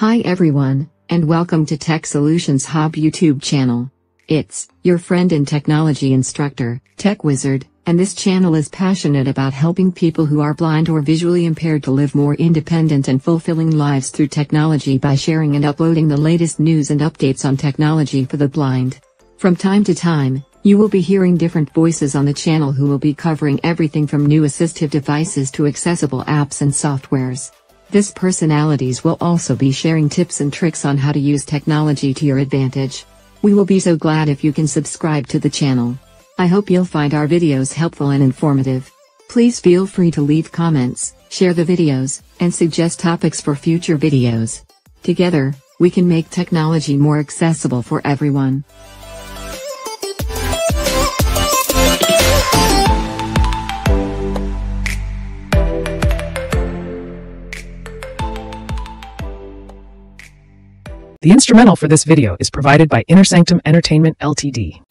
Hi everyone, and welcome to Tech Solutions Hub YouTube channel. It's your friend and technology instructor, Tech Wizard, and this channel is passionate about helping people who are blind or visually impaired to live more independent and fulfilling lives through technology by sharing and uploading the latest news and updates on technology for the blind. From time to time, you will be hearing different voices on the channel who will be covering everything from new assistive devices to accessible apps and softwares. These personalities will also be sharing tips and tricks on how to use technology to your advantage. We will be so glad if you can subscribe to the channel. I hope you'll find our videos helpful and informative. Please feel free to leave comments, share the videos, and suggest topics for future videos. Together, we can make technology more accessible for everyone. The instrumental for this video is provided by Inner Sanctum Entertainment Ltd.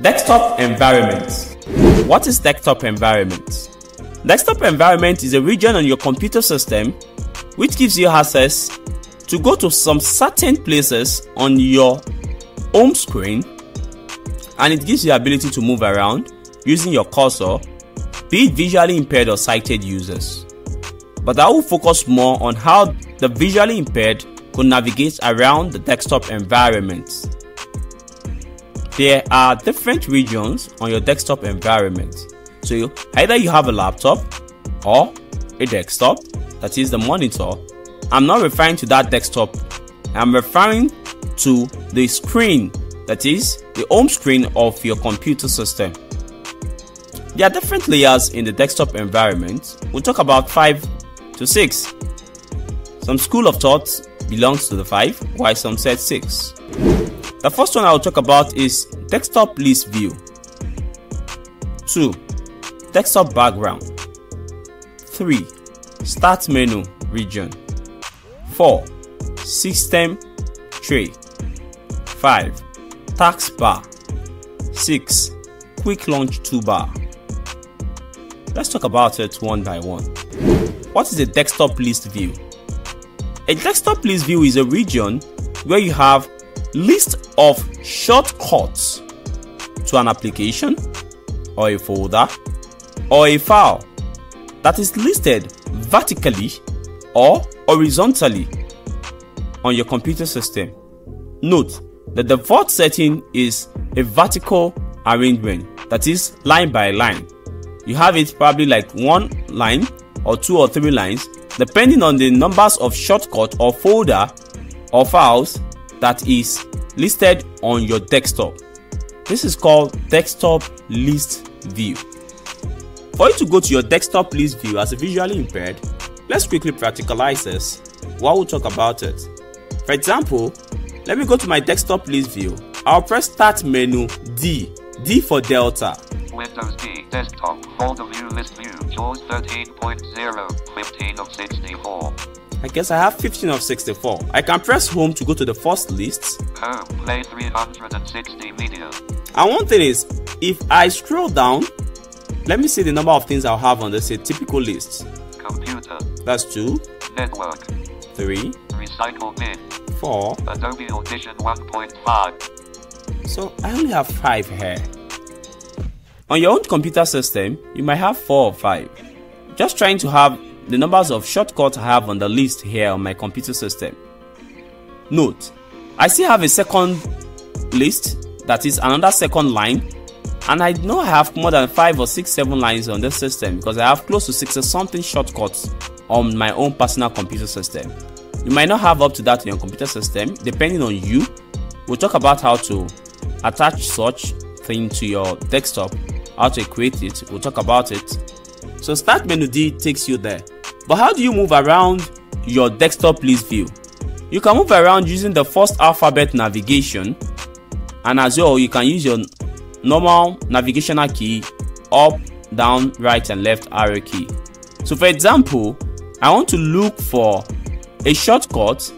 Desktop environment. What is desktop environment? Desktop environment is a region on your computer system which gives you access to go to some certain places on your home screen, and it gives you the ability to move around using your cursor, be it visually impaired or sighted users. But I will focus more on how the visually impaired could navigate around the desktop environment. There are different regions on your desktop environment. So either you have a laptop or a desktop, that is the monitor. I'm not referring to that desktop, I'm referring to the screen, that is the home screen of your computer system. There are different layers in the desktop environment. We'll talk about 5 to 6. Some school of thought belongs to the 5, while some said 6. The first one I will talk about is desktop list view. 2. Desktop background. 3. Start menu region. 4. System tray. 5. Taskbar. 6. Quick launch toolbar. Let's talk about it one by one. What is a desktop list view? A desktop list view is a region where you have list of shortcuts to an application or a folder or a file that is listed vertically or horizontally on your computer system. Note that the default setting is a vertical arrangement, that is line by line. You have it probably like 1 line or 2 or 3 lines depending on the numbers of shortcut or folder or files that is listed on your desktop. This is called desktop list view. For you to go to your desktop list view as a visually impaired, let's quickly practicalize this while we talk about it. For example, let me go to my desktop list view. I'll press start menu D for Delta. Windows D, desktop, folder view, list view, JAWS 13.0, 15 of 64. I guess I have 15 of 64. I can press home to go to the first list. Home, play 360 media. And one thing is, if I scroll down, let me see the number of things I'll have on this typical list. Computer. That's 2. Network. 3. Recycle bin. 4. Adobe Audition 1.5. So I only have 5 here. On your own computer system, you might have 4 or 5. Just trying to have the numbers of shortcuts I have on the list here on my computer system. Note, I still have a second list, that is another second line, and I know I have more than 5 or 6, 7 lines on this system because I have close to 60 something shortcuts on my own personal computer system. You might not have up to that in your computer system, depending on you. We'll talk about how to attach such thing to your desktop, how to create it. We'll talk about it. So start menu D takes you there. But how do you move around your desktop list view? You can move around using the first alphabet navigation, and as well you can use your normal navigational key, up, down, right and left arrow key. So for example, I want to look for a shortcut,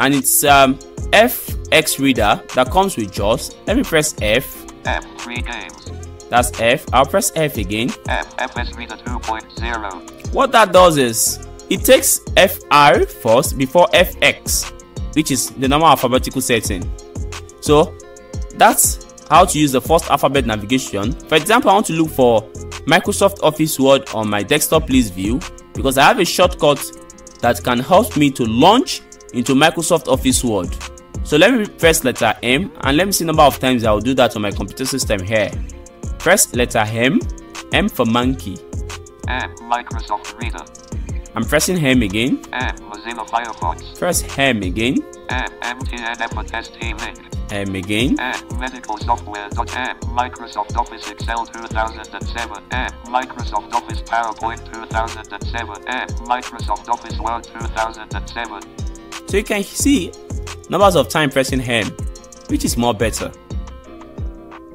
and it's FX Reader that comes with JAWS. Let me press F. F3 games. That's F. I'll press F again. FS Reader 2.0. What that does is it takes FR first before FX, which is the normal alphabetical setting. So that's how to use the first alphabet navigation. For example, I want to look for Microsoft Office Word on my desktop list view because I have a shortcut that can help me to launch into Microsoft Office Word. So let me press letter M and let me see the number of times I will do that on my computer system here. Press letter M, M for monkey. M Microsoft Reader. I'm pressing M again. M Mozilla Firefox. Press M again. M MTN FST link. M again. M Medical Software. M Microsoft Office Excel 2007. M Microsoft Office PowerPoint 2007. M Microsoft Office Word 2007. So you can see numbers of time pressing M, which is more better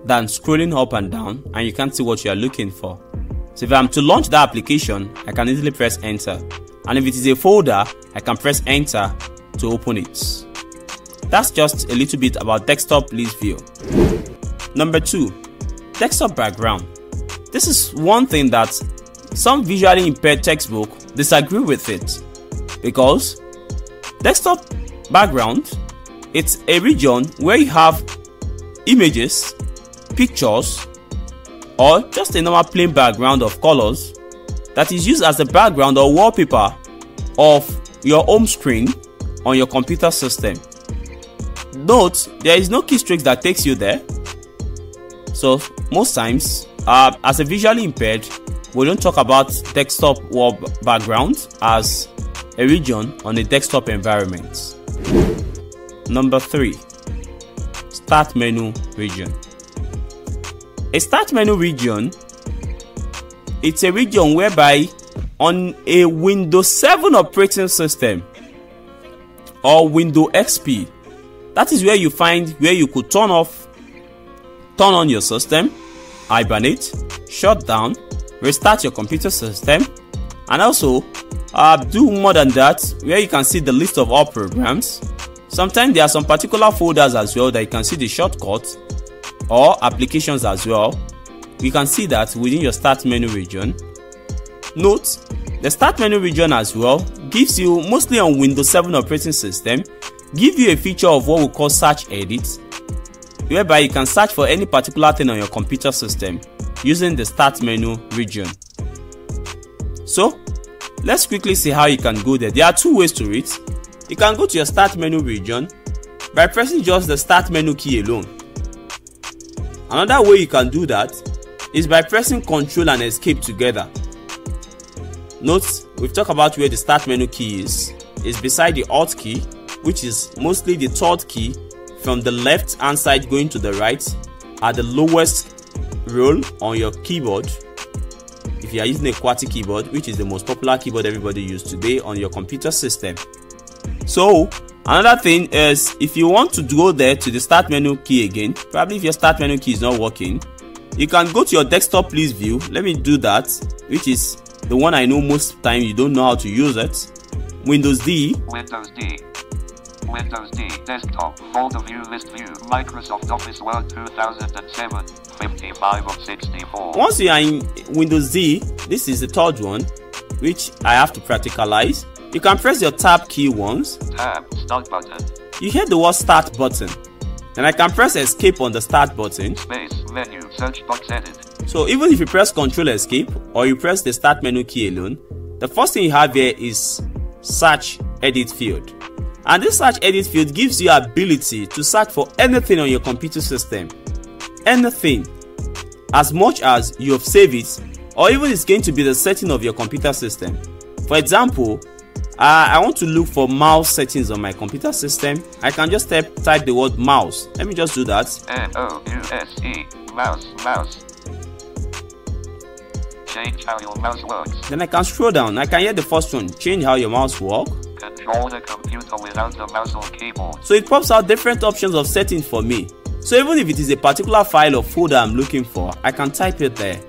than scrolling up and down and you can't see what you are looking for. So if I'm to launch that application, I can easily press enter, and if it is a folder, I can press enter to open it. That's just a little bit about desktop list view. Number 2, desktop background. This is one thing that some visually impaired textbook disagree with it, because desktop background, it's a region where you have images, pictures, or just a normal plain background of colors that is used as the background or wallpaper of your home screen on your computer system. Note, there is no keystrokes that takes you there. So most times, as a visually impaired, we don't talk about desktop wall background as a region on a desktop environment. Number 3, start menu region. A start menu region, it's a region whereby on a Windows 7 operating system or Windows XP, that is where you find where you could turn on your system, hibernate, shut down, restart your computer system, and also do more than that, where you can see the list of all programs. Sometimes there are some particular folders as well that you can see the shortcuts or applications as well. You can see that within your start menu region. Note, the start menu region as well gives you, mostly on Windows 7 operating system, give you a feature of what we call search edit, whereby you can search for any particular thing on your computer system using the start menu region. So let's quickly see how you can go there. There are 2 ways to it. You can go to your start menu region by pressing just the start menu key alone. Another way you can do that is by pressing Ctrl and Escape together. Note, we've talked about where the start menu key is. It's beside the Alt key, which is mostly the 3rd key from the left hand side going to the right at the lowest row on your keyboard. If you are using a QWERTY keyboard, which is the most popular keyboard everybody uses today on your computer system. So another thing is, if you want to go there to the start menu key again, probably if your start menu key is not working, you can go to your desktop list view. Let me do that, which is the one I know most time you don't know how to use it. Windows D. Windows D. Windows D. Desktop. Folder view. List view. Microsoft Office Word 2007. 55 of 64. Once you are in Windows D, this is the 3rd one, which I have to practicalize. You can press your tab key once. Tab. Start button. You hear the word start button. Then I can press escape on the start button. Space. Menu. Search box edit. So even if you press Ctrl Escape or you press the start menu key alone, the first thing you have here is search edit field. And this search edit field gives you ability to search for anything on your computer system. Anything. As much as you have saved it, or even it's going to be the setting of your computer system. For example, I want to look for mouse settings on my computer system. I can just type the word mouse. Let me just do that. M-O-U-S-E. Mouse. Change how your mouse works. Then I can scroll down. I can hear the first one. Change how your mouse works. Control the computer without the mouse or keyboard. So it pops out different options of settings for me. So even if it is a particular file or folder I'm looking for, I can type it there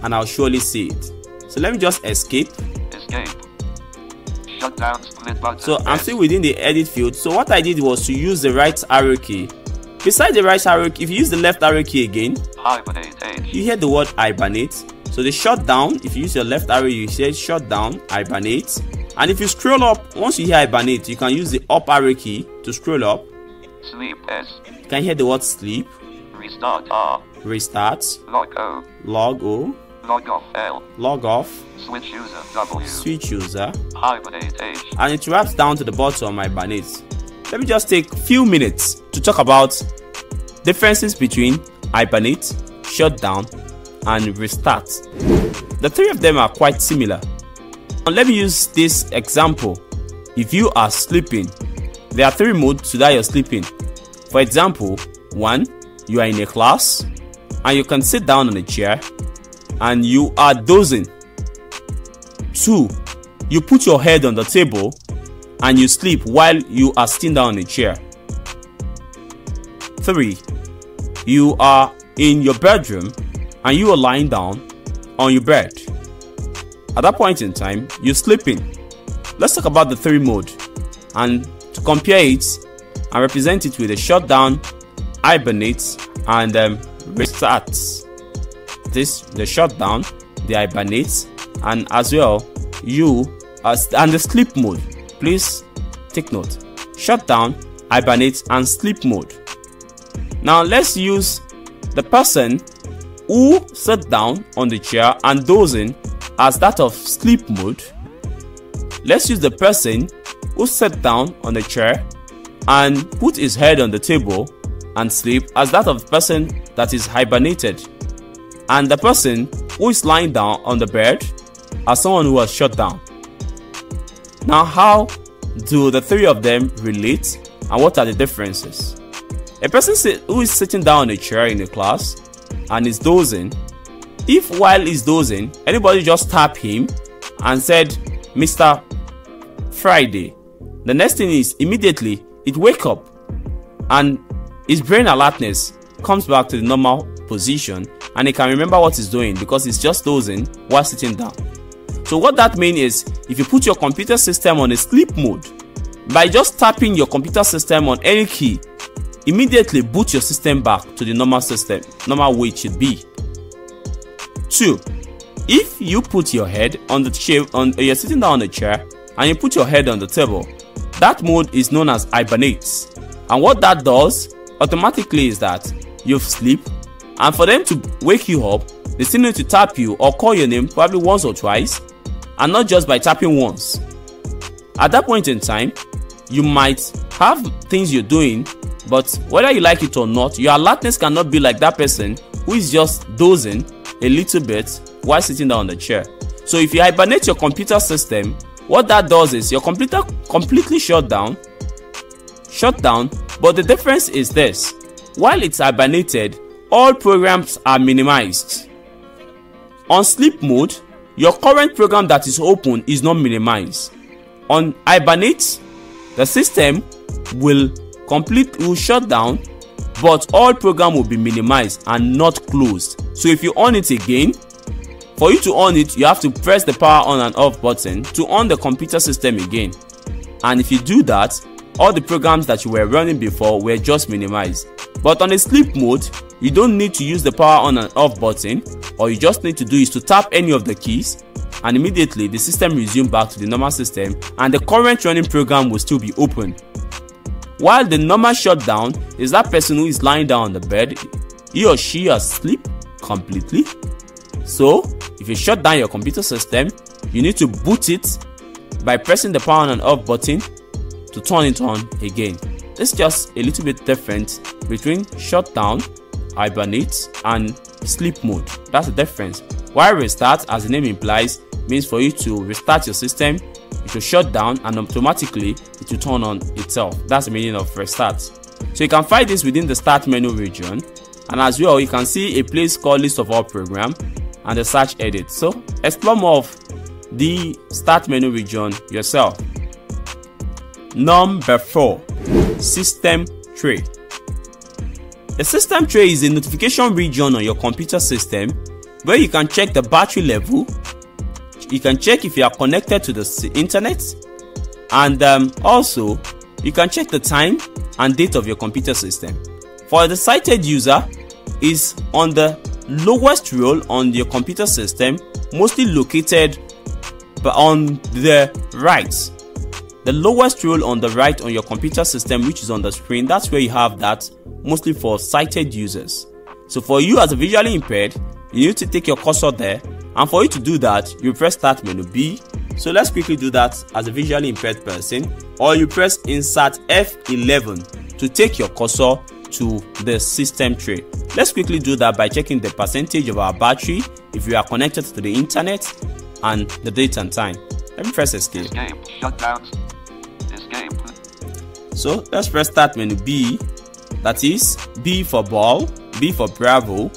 and I'll surely see it. So let me just escape. Shutdown split button. So I'm still within the edit field. So what I did was to use the right arrow key. Beside the right arrow key, if you use the left arrow key again, Hibernate H. you hear the word hibernate. So the shutdown, if you use your left arrow, you say shutdown, hibernate. And if you scroll up, once you hear hibernate, you can use the up arrow key to scroll up. Sleep S. You can hear the word sleep. Restart R. Restart. Log O. Log O. Log off L. Log off. Switch user W. Switch user. Hibernate H. And it wraps down to the bottom of hibernate. Let me just take a few minutes to talk about differences between hibernate, shutdown, and restart. The three of them are quite similar. And let me use this example. If you are sleeping, there are three modes so that you're sleeping. For example, 1, you are in a class and you can sit down on a chair and you are dozing. 2, you put your head on the table and you sleep while you are sitting down on a chair. 3, you are in your bedroom and you are lying down on your bed. At that point in time, you're sleeping. Let's talk about the 3 mode and to compare it and represent it with a shutdown, hibernate, and restart. This the shutdown, the hibernate, and as well and the sleep mode. Please take note. Shutdown, hibernate, and sleep mode. Now let's use the person who sat down on the chair and dozing as that of sleep mode. Let's use the person who sat down on the chair and put his head on the table and sleep as that of the person that is hibernated, and the person who is lying down on the bed as someone who was shut down. Now, how do the three of them relate and what are the differences? A person who is sitting down on a chair in a class and is dozing, if while he's dozing, anybody just tap him and said, Mr. Friday, the next thing is immediately it wake up and his brain alertness comes back to the normal position and he can remember what he's doing because he's just dozing while sitting down. So what that means is, if you put your computer system on a sleep mode, by just tapping your computer system on any key, immediately boot your system back to the normal way it should be. 2, if you put your head on the chair, you're sitting down on the chair and you put your head on the table, that mode is known as hibernate. And what that does automatically is that you sleep, and for them to wake you up, they still need to tap you or call your name probably once or twice, and not just by tapping once. At that point in time, you might have things you're doing, but whether you like it or not, your alertness cannot be like that person who is just dozing a little bit while sitting down on the chair. So if you hibernate your computer system, what that does is your computer completely shut down, but the difference is this: while it's hibernated, all programs are minimized. On sleep mode, your current program that is open is not minimized. On hibernate, the system will shut down, but all program will be minimized and not closed. So if you on it again, for you to on it, you have to press the power on and off button to on the computer system again. And if you do that, all the programs that you were running before were just minimized. But on a sleep mode, you don't need to use the power on and off button. All you just need to do is to tap any of the keys, and immediately the system resumes back to the normal system and the current running program will still be open. While the normal shutdown is that person who is lying down on the bed, he or she is asleep completely. So if you shut down your computer system, you need to boot it by pressing the power on and off button to turn it on again. It's just a little bit different between shutdown, hibernate, and sleep mode. That's the difference. While restart, as the name implies, means for you to restart your system, it will shut down and automatically it will turn on itself. That's the meaning of restart. So you can find this within the start menu region, and as well you can see a place called list of all program and the search edit. So explore more of the start menu region yourself. Number 4, system tray. The system tray is a notification region on your computer system where you can check the battery level, you can check if you are connected to the internet, And also you can check the time and date of your computer system. For the sighted user, is on the lowest row on your computer system, mostly located on the right. The lowest row on the right on your computer system, which is on the screen, that's where you have that, mostly for sighted users. So for you as a visually impaired, you need to take your cursor there, and for you to do that, you press Start menu B. So let's quickly do that as a visually impaired person, or you press Insert F11 to take your cursor to the system tray. Let's quickly do that by checking the percentage of our battery if you are connected to the internet and the date and time. Let me press Escape. Escape. Shutdown. Escape. So let's press Start menu B. That is B for ball, B for Bravo.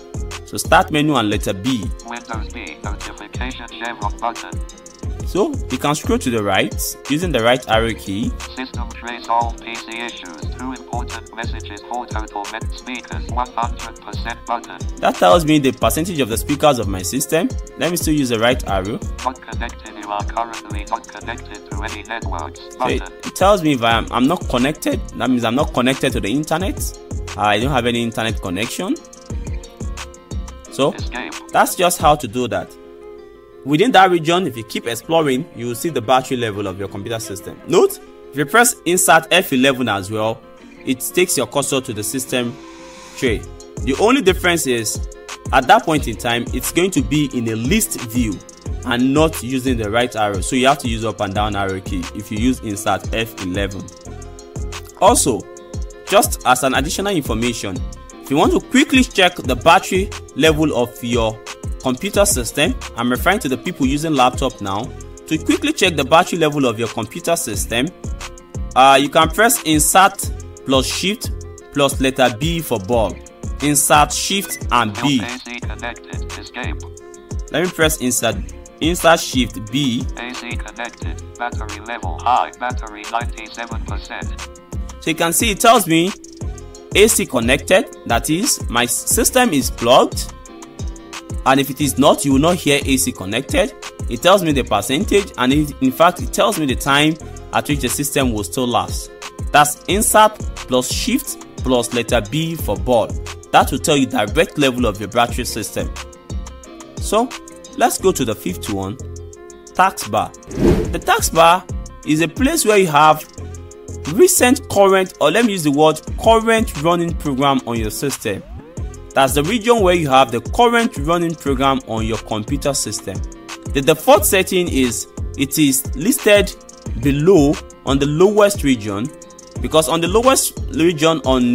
So Start menu and letter B. Windows B. Notification chevron button. So you can scroll to the right using the right arrow key. System tray solve PC issues. 2 important messages for total net speakers. 100% button. That tells me the percentage of the speakers of my system. Let me still use the right arrow. Not connected. You are currently not connected to any networks. So it tells me if I'm not connected. That means I'm not connected to the internet. I don't have any internet connection. So Escape. That's just how to do that. Within that region, if you keep exploring, you will see the battery level of your computer system. Note, if you press Insert F11 as well, it takes your cursor to the system tray. The only difference is, at that point in time, it's going to be in a list view and not using the right arrow. So you have to use up and down arrow key if you use Insert F11. Also, just as an additional information, if you want to quickly check the battery level of your computer system, I'm referring to the people using laptop now, to quickly check the battery level of your computer system, you can press Insert plus Shift plus letter B for ball. Insert Shift and B. AC connected. Escape. Let me press Insert Shift B. AC connected. Battery level high. Battery 97%. So you can see it tells me AC connected, that is, my system is plugged. And if it is not, you will not hear AC connected. It tells me the percentage, and in fact it tells me the time at which the system will still last. That's Insert plus Shift plus letter B for ball. That will tell you the direct level of your battery system. So let's go to the fifth one, taskbar. The taskbar is a place where you have recent, current, or let me use the word current running program on your system. That's the region where you have the current running program on your computer system. The default setting is it is listed below on the lowest region, because on the lowest region on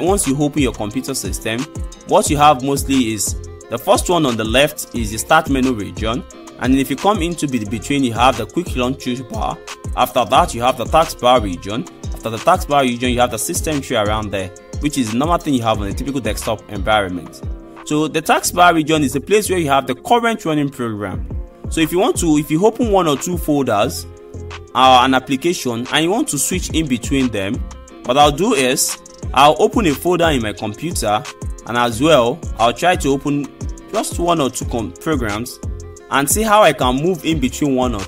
once you open your computer system, what you have mostly is the first one on the left is the start menu region, and if you come into between, you have the quick launch bar. After that, you have the taskbar region. After the taskbar region, you have the system tree around there, which is the normal thing you have on a typical desktop environment. So the taskbar region is a place where you have the current running program. So if you open one or two folders an application and you want to switch in between them, what I'll do is I'll open a folder in my computer, and as well I'll try to open just one or two programs and see how I can move in between one or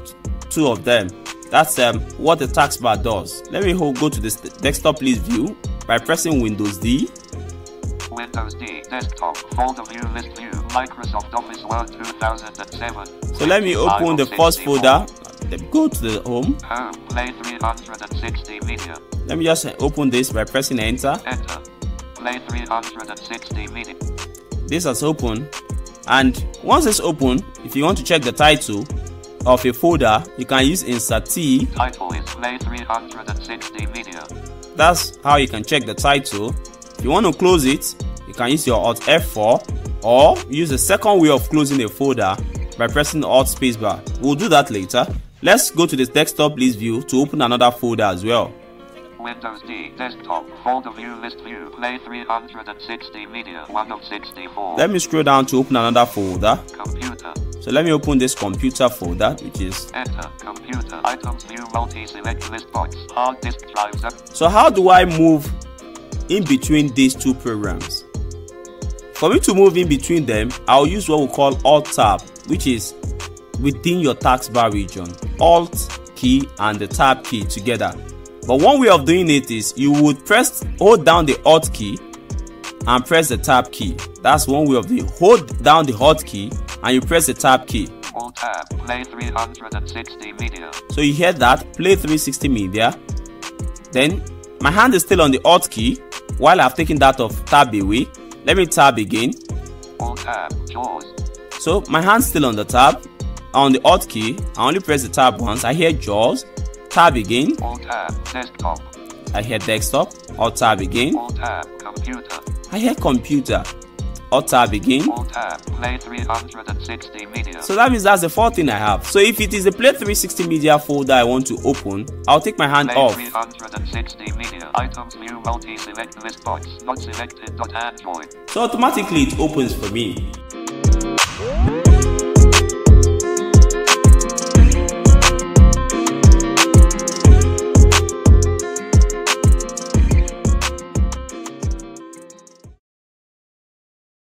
two of them. That's what the taskbar does. Let me go to this desktop list view by pressing Windows D. Windows D, desktop, folder view, list view, Microsoft Office Word 2007. So let me open the first folder. Go to the home. Home, play 360 media. Let me just open this by pressing enter. Enter, play 360 media. This has opened, and once it's open, if you want to check the title of a folder, you can use Insert T. Title is play 360 media. That's how you can check the title. If you want to close it, you can use your Alt F4, or use the second way of closing a folder by pressing the Alt spacebar. We'll do that later. Let's go to this desktop list view to open another folder as well. Windows D, desktop, folder view, list view, play 360 media, 1 of 64. Let me scroll down to open another folder. Computer. So let me open this computer folder, which is enter, computer, items view, multi-select list box, hard disk drives up. So how do I move in between these two programs? For me to move in between them, I'll use what we call Alt Tab, which is within your taskbar region. Alt key and the tab key together. But one way of doing it is you would hold down the Alt key and press the tab key. That's one way of doing it. Hold down the Alt key and you press the tab key. Alt tab, play 360 media. So you hear that, play 360 media. Then my hand is still on the Alt key while I've taken that of tab away. Let me tab again. Alt tab, JAWS. So my hand's still on the tab. On the Alt key, I only press the tab once. I hear JAWS. Tab again. Alt tab, desktop. I hear desktop. Alt tab again. Alt tab, computer. I hear computer. Alt tab again. Alt tab, play 360 media. So that means that's the fourth thing I have. So if it is the play 360 media folder I want to open, I'll take my hand play off. 360 media. Items view multi-select list box. Not selected. Android. So automatically it opens for me.